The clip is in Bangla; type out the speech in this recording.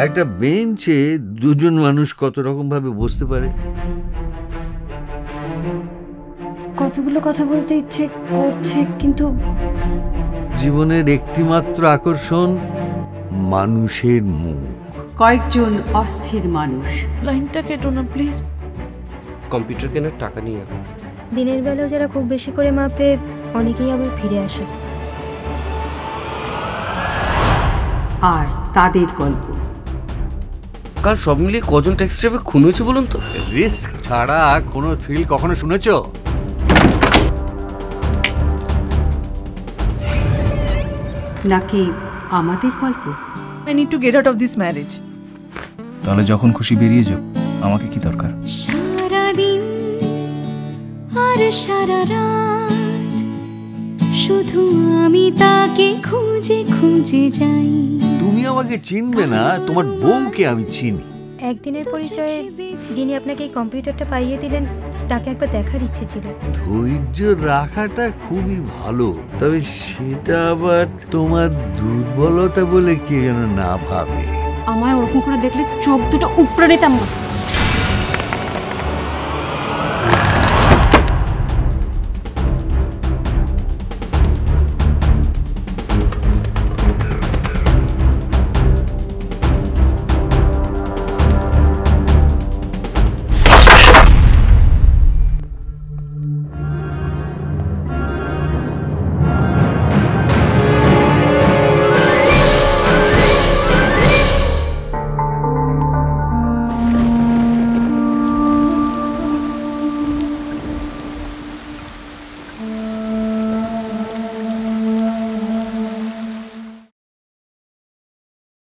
একটা বেঞ্চে দুজন মানুষ কত রকম ভাবে বসতে পারে। কতগুলো কথা বলতে ইচ্ছে করছে, কিন্তু জীবনের একটিমাত্র আকর্ষণ মানুষের মুখ। কয়েকজন অস্থির মানুষ। লাইনটা কেটো না প্লিজ। কম্পিউটার কেনার টাকা নিয়ে দিনের বেলাও যারা খুব বেশি করে মাপে অনেকেই আবার ফিরে আসে। আর তাদের গল্প। কাল সব মিলিয়ে কজন ট্যাক্সি ড্রাইভার খুন হয়েছে বলুন তো? রিস্ক ছাড়া কোনো থ্রিল কখনো শুনেছো? নাকি আমাদের গল্প? I need to get out of this marriage. তাহলে যখন খুশি বেরিয়ে যাও, আমাকে কি দরকার? সারাদিন আর সারা রাত শুধু আমি তাকে খুঁজে খুঁজে যাই। তুমি আমাকে চিনবে না, তোমার বউকে আমি চিনি। একদিনের পরিচয়ে যিনি আপনাকে এই কম্পিউটারটা পাইয়ে দিলেন তাকে একবার দেখার ইচ্ছে ছিল। ধৈর্য রাখাটা খুবই ভালো, তবে সেটা আবার তোমার দুর্বলতা বলে কে যেন না ভাবে। আমায় ওরকম করে দেখলে চোখ দুটো উপড়ে নিতাম।